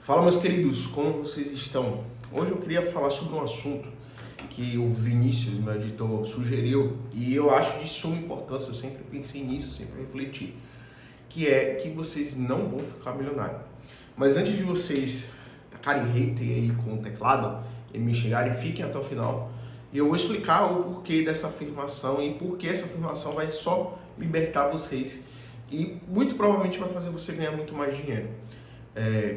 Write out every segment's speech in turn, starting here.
Fala, meus queridos, como vocês estão? Hoje eu queria falar sobre um assunto que o Vinícius, meu editor, sugeriu e eu acho de suma importância, eu sempre pensei nisso, sempre refleti, que é que vocês não vão ficar milionários. Mas antes de vocês tacarem hater aí com o teclado e me xingarem, fiquem até o final e eu vou explicar o porquê dessa afirmação e por que essa afirmação vai só libertar vocês e muito provavelmente vai fazer você ganhar muito mais dinheiro.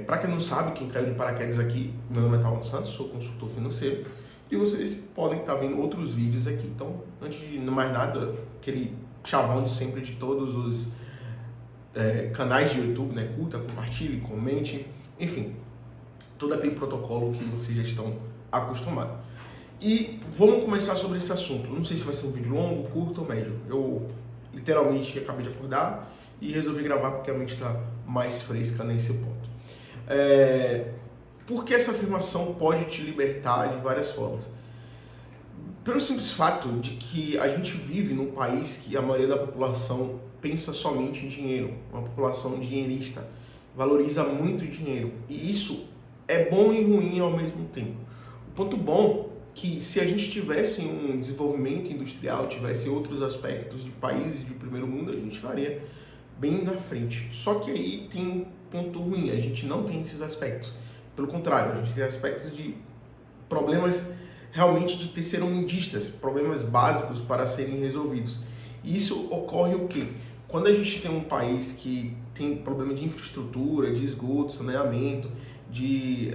Para quem não sabe, quem caiu de paraquedas aqui, meu nome é Talon Santos, sou consultor financeiro e vocês podem estar vendo outros vídeos aqui. Então, antes de mais nada, aquele chavão de sempre de todos os canais de YouTube, né? Curta, compartilhe, comente, enfim, todo aquele protocolo que vocês já estão acostumados. E vamos começar sobre esse assunto. Não sei se vai ser um vídeo longo, curto ou médio. Eu literalmente acabei de acordar e resolvi gravar porque a mente está mais fresca nesse ponto. Por que essa afirmação pode te libertar de várias formas? Pelo simples fato de que a gente vive num país que a maioria da população pensa somente em dinheiro, uma população dinheirista, valoriza muito o dinheiro, e isso é bom e ruim ao mesmo tempo. O ponto bom é que se a gente tivesse um desenvolvimento industrial, tivesse outros aspectos de países de primeiro mundo, a gente estaria bem na frente. Só que aí tem um ponto ruim, a gente não tem esses aspectos. Pelo contrário, a gente tem aspectos de problemas realmente de terceiromundistas, problemas básicos para serem resolvidos. E isso ocorre o quê? Quando a gente tem um país que tem problema de infraestrutura, de esgoto, saneamento, de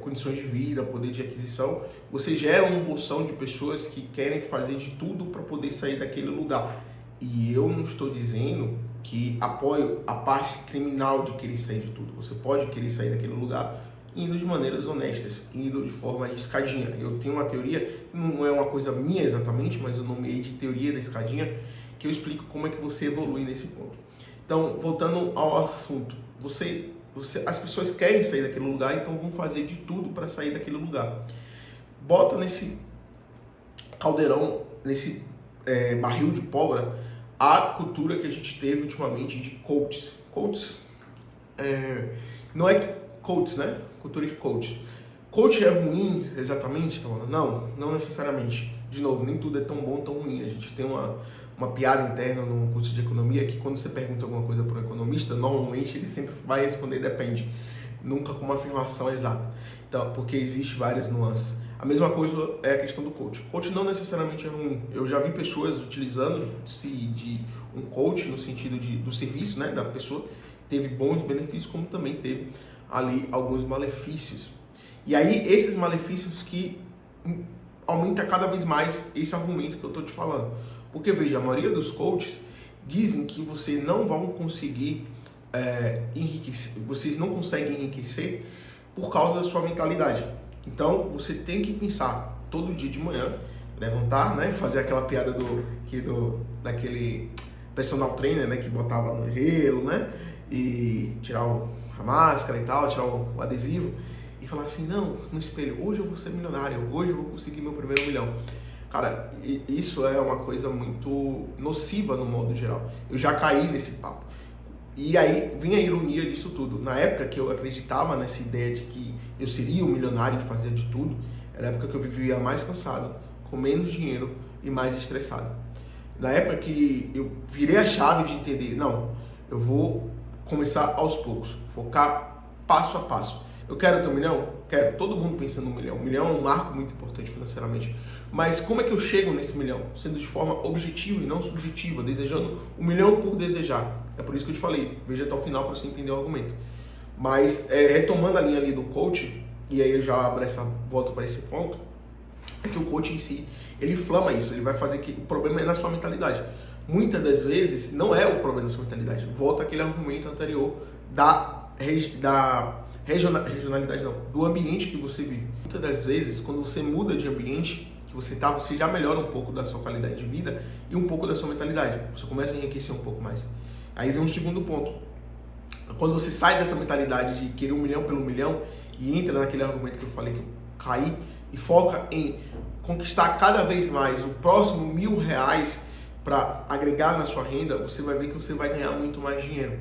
condições de vida, poder de aquisição, você gera uma bolsão de pessoas que querem fazer de tudo para poder sair daquele lugar. E eu não estou dizendo que apoio a parte criminal de querer sair de tudo. Você pode querer sair daquele lugar indo de maneiras honestas, indo de forma de escadinha. Eu tenho uma teoria, não é uma coisa minha exatamente, mas eu nomeei de teoria da escadinha, que eu explico como é que você evolui nesse ponto. Então, voltando ao assunto, as pessoas querem sair daquele lugar, então vão fazer de tudo para sair daquele lugar. Bota nesse caldeirão, nesse barril de pólvora, a cultura que a gente teve ultimamente de coaches. Coaches, não é coaches, né? Cultura de coach. Coach é ruim exatamente? Não necessariamente. De novo, nem tudo é tão bom, tão ruim. A gente tem uma piada interna no curso de economia que quando você pergunta alguma coisa para um economista, normalmente ele sempre vai responder depende. Nunca com uma afirmação exata. Então, porque existe várias nuances. A mesma coisa é a questão do coach. Coach não necessariamente é ruim. Eu já vi pessoas utilizando-se de um coach no sentido do serviço, né, da pessoa. Teve bons benefícios, como também teve ali alguns malefícios. E aí, esses malefícios que aumenta cada vez mais esse argumento que eu estou te falando. Porque, veja, a maioria dos coaches dizem que você não vão conseguir enriquecer, vocês não conseguem enriquecer por causa da sua mentalidade. Então, você tem que pensar todo dia de manhã, levantar, né, fazer aquela piada daquele personal trainer, né, que botava no gelo, né, e tirar a máscara e tal, tirar o adesivo e falar assim, não, no espelho, hoje eu vou ser milionário, hoje eu vou conseguir meu primeiro milhão. Cara, isso é uma coisa muito nociva no modo geral. Eu já caí nesse papo. E aí vem a ironia disso tudo. Na época que eu acreditava nessa ideia de que eu seria um milionário e fazia de tudo, era a época que eu vivia mais cansado, com menos dinheiro e mais estressado. Na época que eu virei a chave de entender, não, eu vou começar aos poucos, focar passo a passo. Eu quero ter 1 milhão? Quero. Todo mundo pensa no 1 milhão. 1 milhão é um marco muito importante financeiramente. Mas como é que eu chego nesse 1 milhão? Sendo de forma objetiva e não subjetiva, desejando 1 milhão por desejar. É por isso que eu te falei, veja até o final para você entender o argumento. Mas, retomando a linha ali do coach, e aí eu já volto para esse ponto, é que o coach em si, ele inflama isso, ele vai fazer que o problema é na sua mentalidade. Muitas das vezes, não é o problema da sua mentalidade. Volta aquele argumento anterior regionalidade não, do ambiente que você vive. Muitas das vezes, quando você muda de ambiente que você já melhora um pouco da sua qualidade de vida e um pouco da sua mentalidade. Você começa a enriquecer um pouco mais. Aí vem um segundo ponto. Quando você sai dessa mentalidade de querer 1 milhão pelo 1 milhão e entra naquele argumento que eu falei que eu caí e foca em conquistar cada vez mais o próximo R$1.000 para agregar na sua renda, você vai ver que você vai ganhar muito mais dinheiro.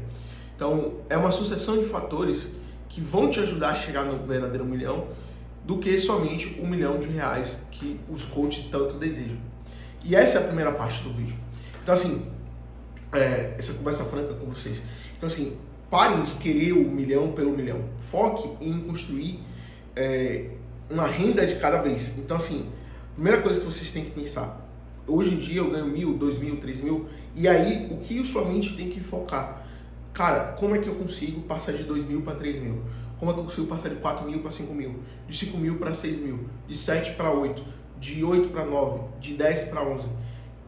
Então, é uma sucessão de fatores que vão te ajudar a chegar no verdadeiro milhão do que somente R$ 1 milhão que os coaches tanto desejam. E essa é a primeira parte do vídeo. Então assim, essa conversa franca com vocês. Então assim, parem de querer o milhão pelo milhão. Foque em construir uma renda de cada vez. Então assim, primeira coisa que vocês têm que pensar. Hoje em dia eu ganho 1.000, 2.000, 3.000. E aí, o que sua mente tem que focar? Cara, como é que eu consigo passar de 2.000 para 3.000? Como é que eu consigo passar de 4.000 para 5.000? De 5.000 para 6.000? De 7 para 8? De 8 para 9? De 10 para 11?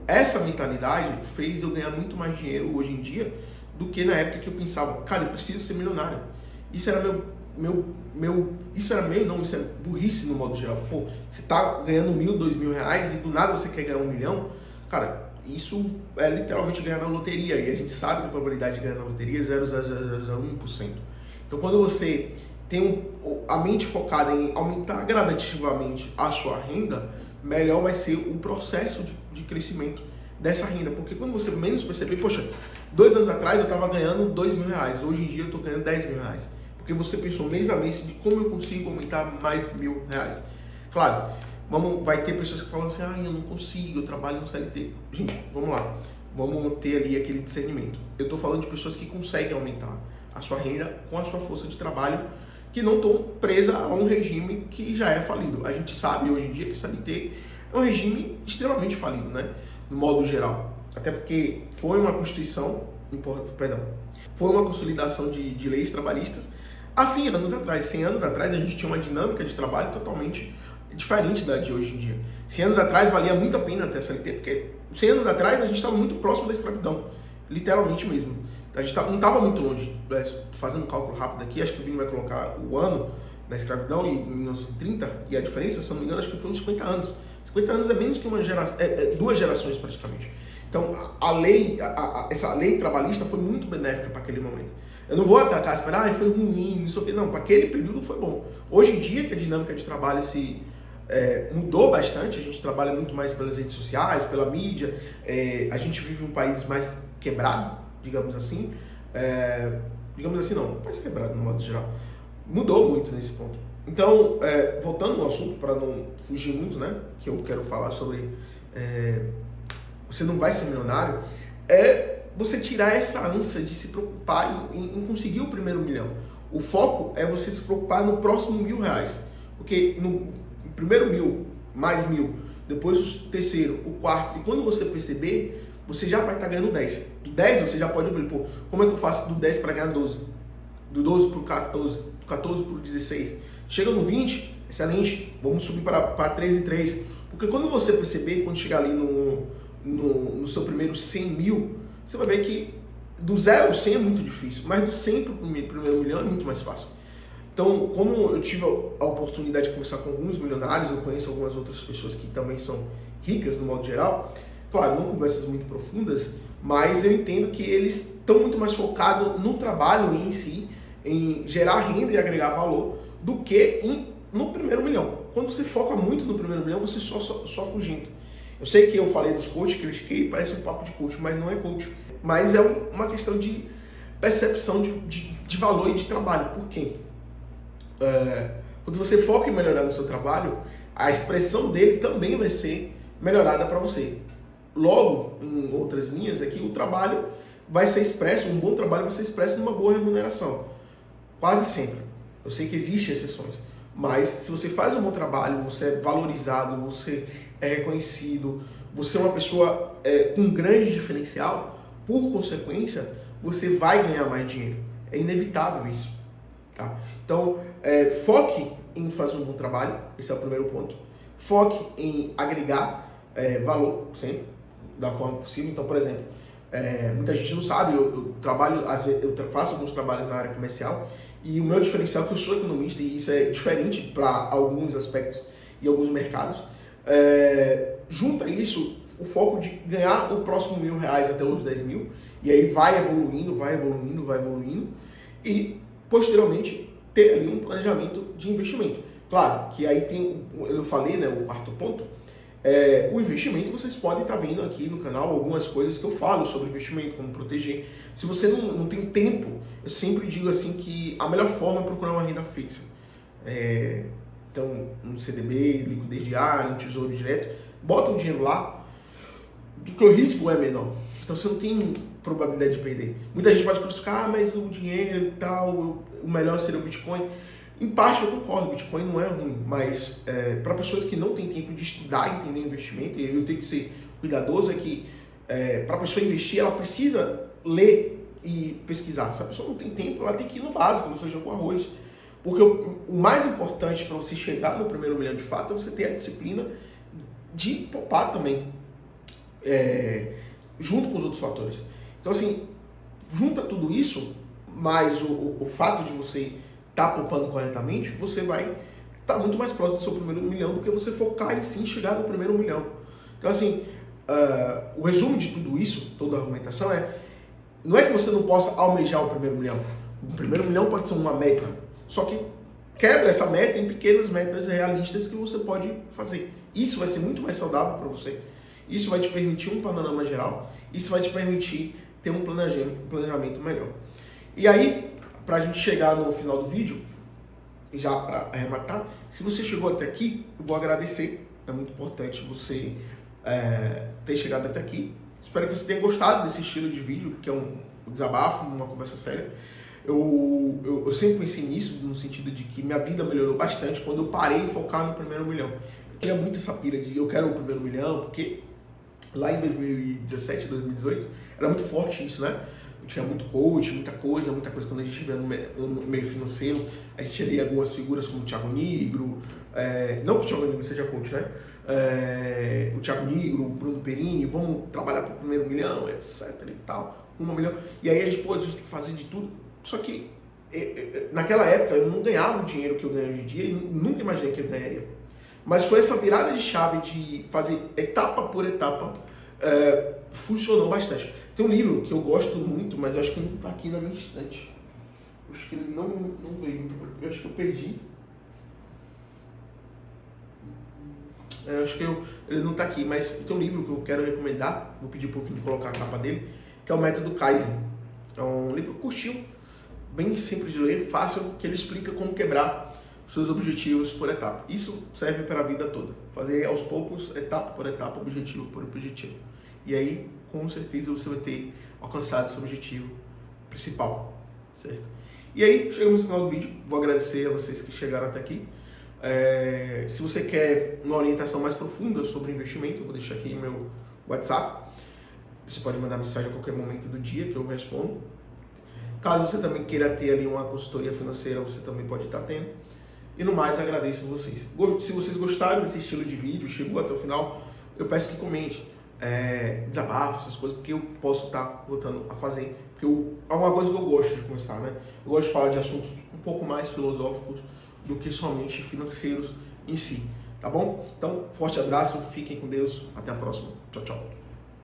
Essa mentalidade fez eu ganhar muito mais dinheiro hoje em dia do que na época que eu pensava, cara, eu preciso ser milionário. Isso era isso é burrice no modo geral. Pô, você tá ganhando 1.000, 2.000 reais e do nada você quer ganhar 1 milhão, cara, isso é literalmente ganhar na loteria, e a gente sabe que a probabilidade de ganhar na loteria é 0,0001%. Então quando você tem a mente focada em aumentar gradativamente a sua renda, melhor vai ser o processo de crescimento dessa renda, porque quando você menos perceber, poxa, 2 anos atrás eu estava ganhando 2.000 reais, hoje em dia eu estou ganhando 10.000 reais. Porque você pensou mês a mês de como eu consigo aumentar mais R$ 1.000. Claro, vai ter pessoas que falam assim, eu não consigo, eu trabalho no CLT. Gente, vamos lá, vamos ter ali aquele discernimento. Eu estou falando de pessoas que conseguem aumentar a sua renda com a sua força de trabalho, que não estão presas a um regime que já é falido. A gente sabe hoje em dia que o CLT é um regime extremamente falido, né? No modo geral. Até porque foi uma foi uma consolidação de leis trabalhistas há 100 anos atrás. 100 anos atrás a gente tinha uma dinâmica de trabalho totalmente diferente da de hoje em dia. 100 anos atrás valia muito a pena ter CLT, porque 100 anos atrás a gente estava muito próximo da escravidão, literalmente mesmo. A gente não estava muito longe. Fazendo um cálculo rápido aqui, acho que o Vini vai colocar o ano da escravidão em 1930, e a diferença, se eu não me engano, acho que foi uns 50 anos. 50 anos é menos que uma geração, 2 gerações praticamente. Então, essa lei trabalhista foi muito benéfica para aquele momento. Eu não vou atacar, esperar, foi ruim, não sei o quê. Não, para aquele período foi bom. Hoje em dia, que a dinâmica de trabalho mudou bastante, a gente trabalha muito mais pelas redes sociais, pela mídia, a gente vive um país mais quebrado, digamos assim. Digamos assim, não, mais quebrado no modo geral. Mudou muito nesse ponto. Então, voltando ao assunto, para não fugir muito, né, que eu quero falar sobre você não vai ser milionário, você tirar essa ânsia de se preocupar em conseguir o primeiro milhão. O foco é você se preocupar no próximo R$ 1.000, porque no primeiro 1.000, mais 1.000, depois o terceiro, o quarto, e quando você perceber, você já vai estar ganhando 10. Do 10 você já pode ver, pô, como é que eu faço do 10 para ganhar 12? Do 12 para o 14, do 14 para o 16. Chega no 20, excelente, vamos subir para 3 em 3. Porque quando você perceber, quando chegar ali no seu primeiro 100 mil, você vai ver que do 0 ao 100 é muito difícil, mas do 100 para o primeiro milhão é muito mais fácil. Então, como eu tive a oportunidade de conversar com alguns milionários, eu conheço algumas outras pessoas que também são ricas no modo geral, claro, não conversas muito profundas, mas eu entendo que eles estão muito mais focados no trabalho em si, em gerar renda e agregar valor, do que no primeiro milhão. Quando você foca muito no primeiro milhão, você só fugindo. Eu sei que eu falei dos coaches, critiquei, parece um papo de coach, mas não é coach. Mas é uma questão de percepção de valor e de trabalho. Por quê? Quando você foca em melhorar no seu trabalho, a expressão dele também vai ser melhorada para você. Logo, em outras linhas aqui, o trabalho vai ser expresso, um bom trabalho vai ser expresso numa boa remuneração. Quase sempre. Eu sei que existem exceções, mas se você faz um bom trabalho, você é valorizado, você é reconhecido, você é uma pessoa com um grande diferencial, por consequência, você vai ganhar mais dinheiro. É inevitável isso. Tá? Então, foque em fazer um bom trabalho, esse é o primeiro ponto. Foque em agregar valor sempre, da forma possível. Então, por exemplo, muita gente não sabe, eu trabalho, às vezes, eu faço alguns trabalhos na área comercial, e o meu diferencial é que eu sou economista, e isso é diferente para alguns aspectos e alguns mercados. Junta isso, o foco de ganhar o próximo R$ 1.000 até os 10 mil, e aí vai evoluindo, e posteriormente ter ali um planejamento de investimento. Claro que aí tem, eu falei, né, o quarto ponto, O investimento, vocês podem estar vendo aqui no canal algumas coisas que eu falo sobre investimento, como proteger. Se você não tem tempo, eu sempre digo assim que a melhor forma é procurar uma renda fixa. Então, um CDB, liquidez diária, um tesouro direto, bota o dinheiro lá, porque o risco é menor. Então você não tem probabilidade de perder. Muita gente pode crucificar, mas o dinheiro e tal, o melhor seria o Bitcoin. Em parte eu concordo, o Bitcoin não é ruim, mas para pessoas que não têm tempo de estudar e entender investimento, e eu tenho que ser cuidadoso, é que para a pessoa investir, ela precisa ler e pesquisar. Se a pessoa não tem tempo, ela tem que ir no básico, no feijão com arroz. Porque o mais importante para você chegar no primeiro milhão de fato é você ter a disciplina de poupar também, junto com os outros fatores. Então assim, junta tudo isso, mais o fato de você estar poupando corretamente, você vai estar muito mais próximo do seu primeiro milhão do que você focar em sim chegar no primeiro milhão. Então assim, o resumo de tudo isso, toda a argumentação não é que você não possa almejar o primeiro milhão. O primeiro milhão pode ser uma meta, só que quebra essa meta em pequenas metas realistas que você pode fazer. Isso vai ser muito mais saudável para você. Isso vai te permitir um panorama geral. Isso vai te permitir ter um planejamento melhor. E aí, para a gente chegar no final do vídeo, já para arrematar, se você chegou até aqui, eu vou agradecer. É muito importante você ter chegado até aqui. Espero que você tenha gostado desse estilo de vídeo, que é um desabafo, uma conversa séria. Eu sempre pensei nisso, no sentido de que minha vida melhorou bastante quando eu parei de focar no primeiro milhão. Eu tinha muito essa pilha de eu quero o primeiro milhão, porque lá em 2017, 2018, era muito forte isso, né? Eu tinha muito coach, muita coisa quando a gente vê no meio financeiro, a gente lia algumas figuras como o Thiago Nigro, não que o Thiago Nigro seja coach, né? O Thiago Nigro, o Bruno Perini, vão trabalhar para o primeiro milhão, etc e tal, 1 milhão. E aí a gente tem que fazer de tudo. Só que naquela época eu não ganhava o dinheiro que eu ganho hoje em dia e nunca imaginei que eu ganharia. Mas foi essa virada de chave de fazer etapa por etapa, funcionou bastante. Tem um livro que eu gosto muito, mas eu acho que não está aqui na minha estante. Eu acho que ele não veio, eu acho que eu perdi. Eu acho que ele não está aqui, mas tem um livro que eu quero recomendar, vou pedir para o Felipe colocar a capa dele, que é o Método Kaizen. É um livro curtinho, bem simples de ler, fácil, que ele explica como quebrar seus objetivos por etapa. Isso serve para a vida toda. Fazer aos poucos, etapa por etapa, objetivo por objetivo. E aí, com certeza, você vai ter alcançado seu objetivo principal, certo? E aí, chegamos no final do vídeo. Vou agradecer a vocês que chegaram até aqui. Se você quer uma orientação mais profunda sobre investimento, eu vou deixar aqui o meu WhatsApp. Você pode mandar mensagem a qualquer momento do dia que eu respondo. Caso você também queira ter ali uma consultoria financeira, você também pode estar tendo. E no mais, agradeço a vocês. Se vocês gostaram desse estilo de vídeo, chegou até o final, eu peço que comente, desabafo, essas coisas, porque eu posso estar voltando a fazer. Porque é uma coisa que eu gosto de começar, né? Eu gosto de falar de assuntos um pouco mais filosóficos do que somente financeiros em si, tá bom? Então, forte abraço, fiquem com Deus, até a próxima. Tchau, tchau.